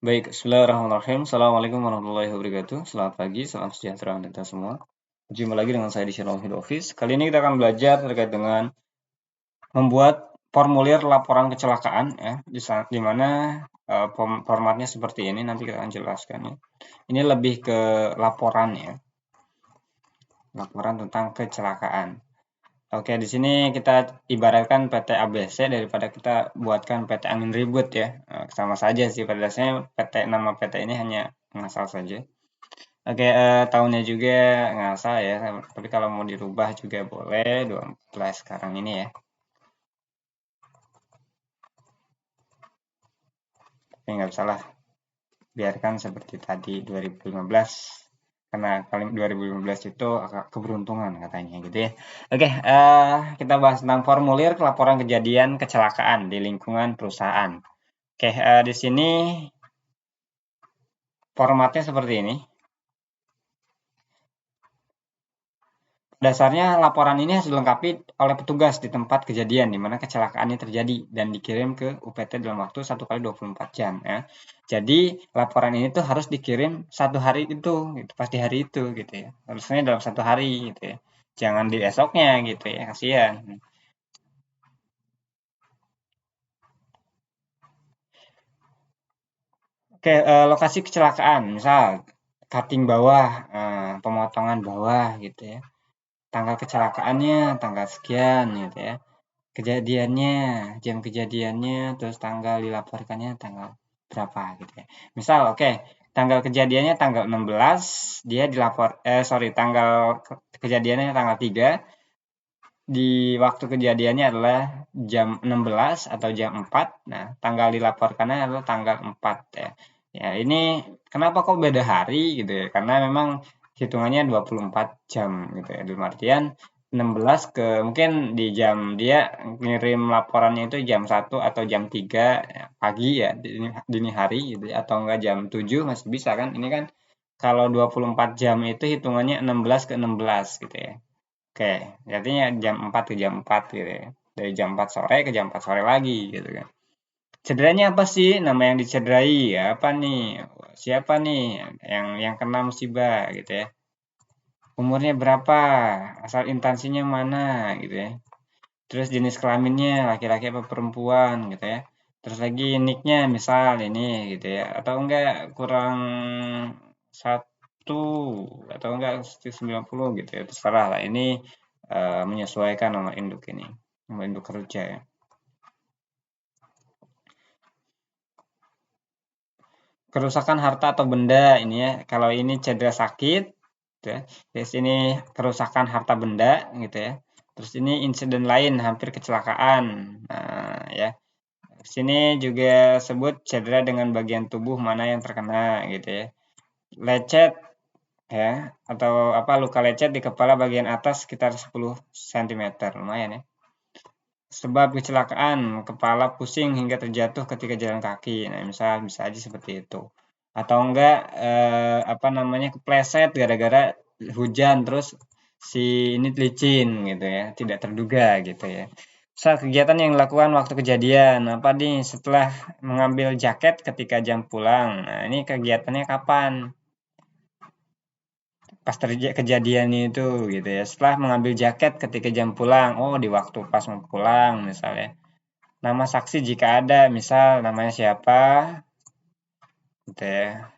Baik, bismillahirrahmanirrahim. Assalamualaikum warahmatullahi wabarakatuh. Selamat pagi, salam sejahtera untuk kita semua. Jumpa lagi dengan saya di channel Head Office. Kali ini kita akan belajar terkait dengan membuat formulir laporan kecelakaan, ya, di mana formatnya seperti ini. Nanti kita akan jelaskan, ya. Ini lebih ke laporan, ya, laporan tentang kecelakaan. Oke, di sini kita ibaratkan PT ABC daripada kita buatkan PT Angin Ribut, ya. Sama saja sih pada dasarnya nama PT ini hanya mengasal saja. Oke, tahunnya juga nggak salah ya, tapi kalau mau dirubah juga boleh, 24 sekarang ini ya. Tapi nggak salah, biarkan seperti tadi 2015. Karena kali 2015 itu agak keberuntungan katanya gitu ya. Oke, kita bahas tentang formulir laporan kejadian kecelakaan di lingkungan perusahaan. Oke, di sini formatnya seperti ini. Dasarnya laporan ini harus dilengkapi oleh petugas di tempat kejadian di mana kecelakaan ini terjadi dan dikirim ke UPT dalam waktu 1 kali 24 jam ya. Jadi laporan ini tuh harus dikirim satu hari itu, gitu, pas di hari itu gitu ya. Harusnya dalam satu hari gitu ya. Jangan di esoknya gitu ya, kasihan. Oke, lokasi kecelakaan, misal cutting bawah, pemotongan bawah gitu ya. Tanggal kecelakaannya tanggal sekian gitu ya. Kejadiannya, jam kejadiannya, terus tanggal dilaporkannya tanggal berapa gitu ya. Misal, oke, tanggal kejadiannya tanggal 16, dia tanggal kejadiannya tanggal 3, di waktu kejadiannya adalah jam 16 atau jam 4. Nah, tanggal dilaporkannya adalah tanggal 4 ya. Ya, ini kenapa kok beda hari gitu ya? Karena memang hitungannya 24 jam gitu ya. Dalam artian 16 ke mungkin di jam dia ngirim laporannya itu jam 1 atau jam 3 ya, pagi ya, dini hari gitu ya, atau enggak jam 7 masih bisa kan? Ini kan kalau 24 jam itu hitungannya 16 ke 16 gitu ya. Oke, artinya jam 4 ke jam 4 gitu ya. Dari jam 4 sore ke jam 4 sore lagi gitu kan. Cederanya apa sih? Nama yang dicederai ya, apa nih? Siapa nih yang kena musibah gitu ya. Umurnya berapa? Asal instansinya mana gitu ya. Terus jenis kelaminnya laki-laki apa perempuan gitu ya. Terus lagi nicknya misal ini gitu ya. Atau enggak kurang satu atau enggak 90 gitu ya. Terserah lah ini menyesuaikan nomor induk ini. Nomor induk kerja ya. Kerusakan harta atau benda ini ya. Kalau ini cedera sakit gitu ya. Terus ini kerusakan harta benda gitu ya. Terus ini insiden lain hampir kecelakaan. Nah, ya. Sini juga sebut cedera dengan bagian tubuh mana yang terkena gitu ya. Lecet ya atau apa luka lecet di kepala bagian atas sekitar 10 cm lumayan ya. Sebab kecelakaan, kepala pusing hingga terjatuh ketika jalan kaki. Nah, misal bisa aja seperti itu. Atau enggak apa namanya kepleset gara-gara hujan terus si ini licin gitu ya, tidak terduga gitu ya. Saat kegiatan yang dilakukan waktu kejadian, apa nih setelah mengambil jaket ketika jam pulang. Nah, ini kegiatannya kapan? Pas kejadian itu gitu ya. Setelah mengambil jaket ketika jam pulang. Oh, di waktu pas mau pulang misalnya. Nama saksi jika ada, misal namanya siapa, gitu ya.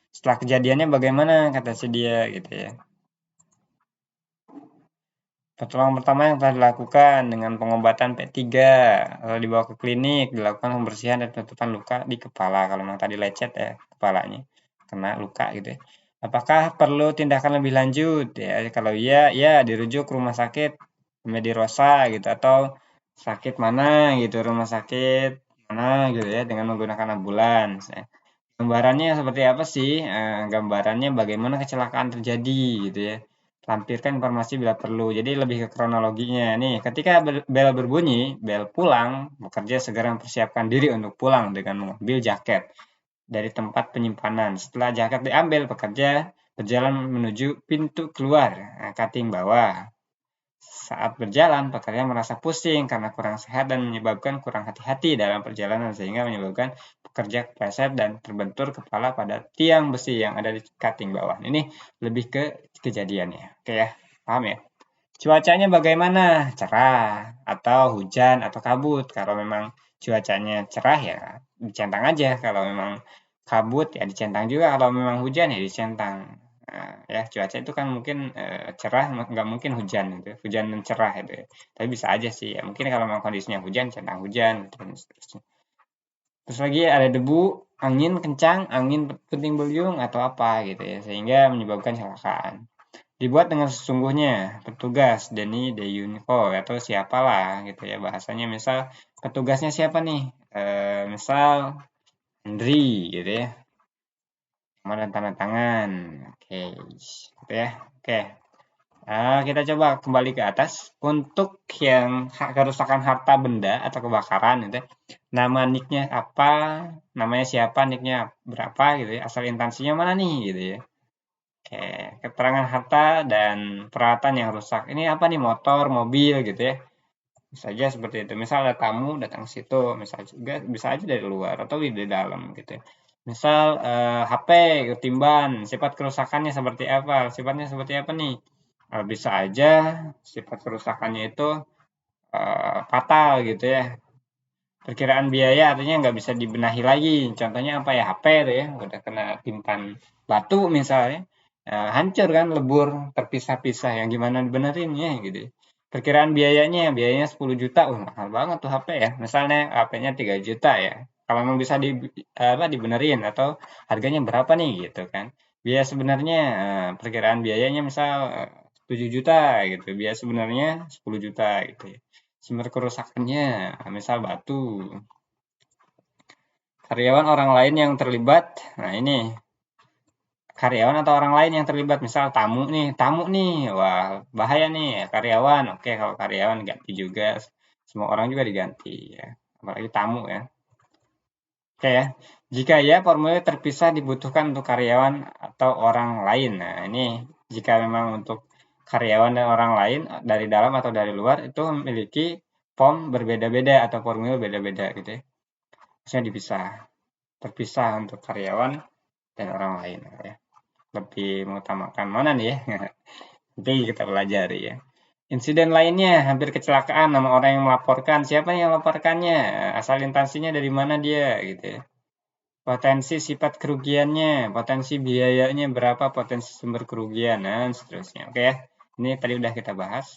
Setelah kejadiannya bagaimana kata si dia gitu ya. Pertolongan pertama yang telah dilakukan dengan pengobatan P3, lalu dibawa ke klinik, dilakukan pembersihan dan penutupan luka di kepala. Kalau memang tadi lecet ya kepalanya, kena luka gitu ya. Apakah perlu tindakan lebih lanjut ya? Kalau iya, ya dirujuk ke rumah sakit Medirosa gitu atau sakit mana gitu, rumah sakit mana gitu ya dengan menggunakan ambulans ya. Gambarannya seperti apa sih? Gambarannya bagaimana kecelakaan terjadi gitu ya. Lampirkan informasi bila perlu. Jadi lebih ke kronologinya. Nih, ketika bel berbunyi, bel pulang, bekerja segera mempersiapkan diri untuk pulang dengan mengambil jaket dari tempat penyimpanan. Setelah jaket diambil, pekerja berjalan menuju pintu keluar, cutting bawah. Saat berjalan, pekerja merasa pusing karena kurang sehat dan menyebabkan kurang hati-hati dalam perjalanan sehingga menyebabkan pekerja kepleset dan terbentur kepala pada tiang besi yang ada di cutting bawah. Ini lebih ke kejadiannya. Oke ya, paham ya? Cuacanya bagaimana? Cerah atau hujan atau kabut. Kalau memang cuacanya cerah ya dicentang aja. Kalau memang kabut ya dicentang juga. Kalau memang hujan ya dicentang. Nah, ya cuaca itu kan mungkin cerah, nggak mungkin hujan gitu. Hujan dan cerah itu. Ya. Tapi bisa aja sih ya. Mungkin kalau memang kondisinya hujan, centang hujan gitu, dan seterusnya. Terus lagi ada debu, angin kencang, angin puting beliung atau apa gitu ya, sehingga menyebabkan kecelakaan. Dibuat dengan sesungguhnya, petugas, Denny De Unico, atau siapalah gitu ya bahasanya. Misal petugasnya siapa nih? Misal Andri gitu ya. Nama dan tanda tangan. Oke, gitu ya. Oke. Kita coba kembali ke atas. Untuk yang kerusakan harta benda atau kebakaran gitu ya. Nama nicknya apa? Namanya siapa? Nicknya berapa gitu ya. Asal instansinya mana nih gitu ya. Oke, keterangan harta dan peralatan yang rusak. Ini apa nih? Motor, mobil gitu ya. Bisa aja seperti itu. Misal ada tamu datang ke situ, misal juga bisa aja dari luar atau di dalam gitu ya. Misal HP ketimban, sifat kerusakannya seperti apa? Sifatnya seperti apa nih? Bisa aja sifat kerusakannya itu fatal gitu ya. Perkiraan biaya artinya nggak bisa dibenahi lagi. Contohnya apa ya? HP tuh ya, udah kena timpan batu misalnya, hancur kan, lebur, terpisah-pisah. Yang gimana dibenerinnya gitu. Ya. Perkiraan biayanya 10 juta, mahal banget tuh HP ya. Misalnya HP-nya 3 juta ya. Kalau memang bisa dibenerin atau harganya berapa nih gitu kan. Biaya sebenarnya, perkiraan biayanya misal 7 juta gitu. Biaya sebenarnya 10 juta gitu ya. Sumber kerusakannya, misal batu, karyawan orang lain yang terlibat. Nah ini karyawan atau orang lain yang terlibat, misal tamu nih, wah bahaya nih karyawan. Oke, kalau karyawan ganti juga, semua orang juga diganti ya, apalagi tamu ya. Oke ya, jika ya formulir terpisah dibutuhkan untuk karyawan atau orang lain. Nah ini jika memang untuk karyawan dan orang lain dari dalam atau dari luar itu memiliki form berbeda-beda atau formulir beda-beda gitu ya. Maksudnya dipisah, terpisah untuk karyawan dan orang lain ya. Lebih mengutamakan mana nih ya? Nanti kita pelajari ya. Insiden lainnya, hampir kecelakaan, nama orang yang melaporkan, siapa yang melaporkannya, asal instansinya dari mana dia, gitu ya. Potensi sifat kerugiannya, potensi biayanya berapa, potensi sumber kerugian, dan seterusnya. Oke ya, ini tadi udah kita bahas.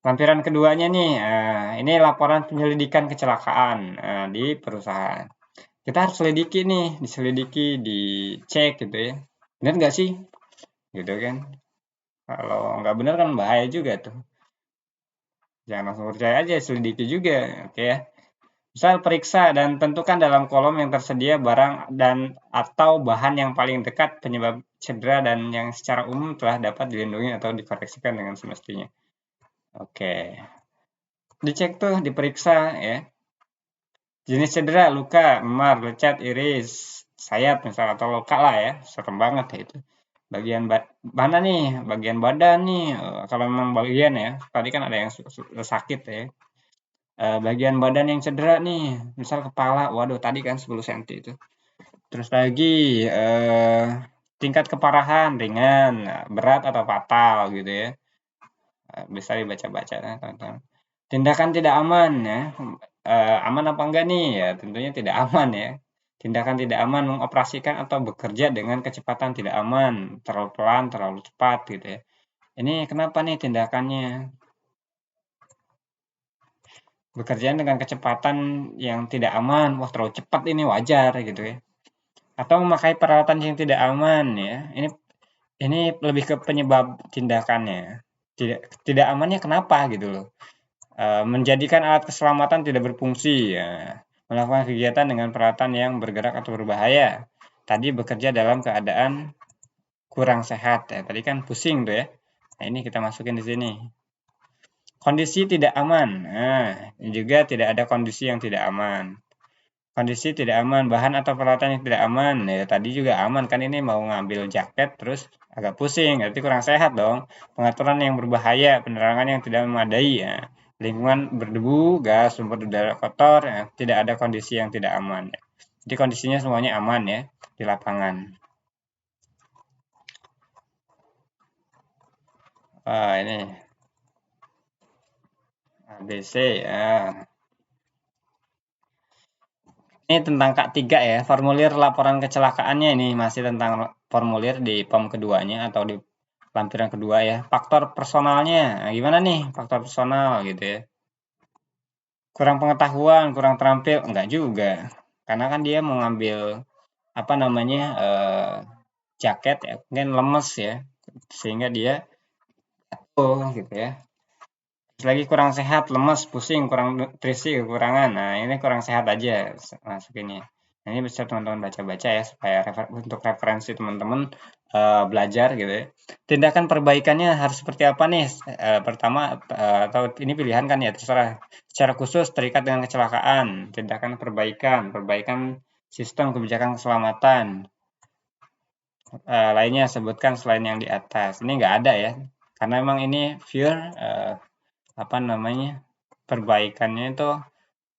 Lampiran keduanya nih, ini laporan penyelidikan kecelakaan di perusahaan. Kita harus selidiki nih, diselidiki, dicek gitu ya. Benar nggak sih? Gitu kan. Kalau nggak benar kan bahaya juga tuh. Jangan langsung percaya aja, selidiki juga. Oke ya. Misal periksa dan tentukan dalam kolom yang tersedia barang dan atau bahan yang paling dekat penyebab cedera dan yang secara umum telah dapat dilindungi atau dikoreksikan dengan semestinya. Oke. Dicek tuh, diperiksa ya. Jenis cedera, luka, memar, lecet, iris, sayat misal atau luka lah ya. Serem banget ya itu. Bagian mana nih? Bagian badan nih. Kalau memang bagian ya. Tadi kan ada yang sakit ya. Bagian badan yang cedera nih. Misal kepala. Waduh, tadi kan 10 cm itu. Terus lagi tingkat keparahan ringan, berat atau fatal gitu ya. Bisa dibaca-baca ya, teman-teman. Tindakan tidak aman ya. Aman apa enggak nih? Ya tentunya tidak aman ya. Tindakan tidak aman mengoperasikan atau bekerja dengan kecepatan tidak aman, terlalu pelan, terlalu cepat gitu ya. Ini kenapa nih tindakannya? Bekerja dengan kecepatan yang tidak aman, wah terlalu cepat ini wajar gitu ya. Atau memakai peralatan yang tidak aman ya. Ini lebih ke penyebab tindakannya. Tidak amannya kenapa gitu loh. Menjadikan alat keselamatan tidak berfungsi ya. Melakukan kegiatan dengan peralatan yang bergerak atau berbahaya. Tadi bekerja dalam keadaan kurang sehat ya. Tadi kan pusing tuh ya. Nah, ini kita masukin di sini. Kondisi tidak aman. Nah, ini juga tidak ada kondisi yang tidak aman. Kondisi tidak aman, bahan atau peralatan yang tidak aman. Ya, tadi juga aman kan, ini mau ngambil jaket terus agak pusing, berarti kurang sehat dong. Pengaturan yang berbahaya, penerangan yang tidak memadai, ya. Lingkungan berdebu, gas, sumber udara kotor, ya. Tidak ada kondisi yang tidak aman. Ya. Jadi kondisinya semuanya aman ya di lapangan. Ini ABC ya. Ini tentang K3 ya, formulir laporan kecelakaannya ini masih tentang formulir di POM keduanya atau di lampiran kedua ya. Faktor personalnya, nah, gimana nih faktor personal gitu ya. Kurang pengetahuan, kurang terampil, enggak juga. Karena kan dia mau ngambil apa namanya jaket ya, mungkin lemes ya, sehingga dia gitu ya. Terus lagi kurang sehat, lemes, pusing, kurang nutrisi, kekurangan. Nah, ini kurang sehat aja masukinnya. Nah, ini bisa teman-teman baca-baca ya supaya untuk referensi teman-teman belajar gitu ya. Tindakan perbaikannya harus seperti apa nih? Pertama atau ini pilihan kan ya terserah. Secara khusus terikat dengan kecelakaan, tindakan perbaikan sistem kebijakan keselamatan. Lainnya sebutkan selain yang di atas. Ini nggak ada ya, karena memang ini pure apa namanya perbaikannya itu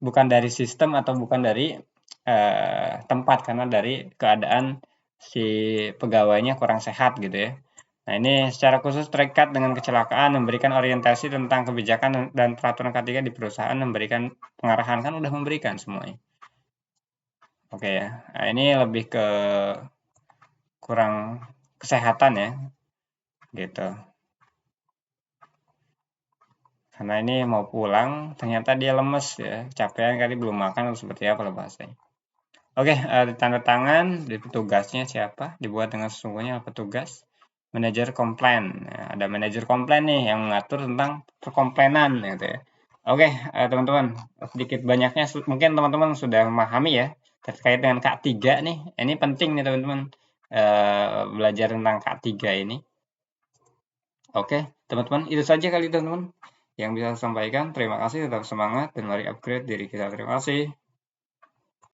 bukan dari sistem atau bukan dari tempat karena dari keadaan si pegawainya kurang sehat gitu ya. Nah ini secara khusus terikat dengan kecelakaan memberikan orientasi tentang kebijakan dan peraturan K3 di perusahaan memberikan pengarahan kan udah memberikan semuanya. Oke ya. Nah, ini lebih ke kurang kesehatan ya gitu. Karena ini mau pulang, ternyata dia lemes ya, capean kali belum makan atau seperti apa lah bahasanya. Oke, tanda tangan di petugasnya siapa? Dibuat dengan sesungguhnya petugas. Manajer komplain. Nah, ada manajer komplain nih yang mengatur tentang perkomplainan gitu ya. Oke, teman-teman, sedikit banyaknya mungkin teman-teman sudah memahami ya terkait dengan K3 nih. Ini penting nih teman-teman belajar tentang K3 ini. Oke, teman-teman, itu saja kali teman-teman yang bisa saya sampaikan. Terima kasih, tetap semangat, dan mari upgrade diri kita. Terima kasih.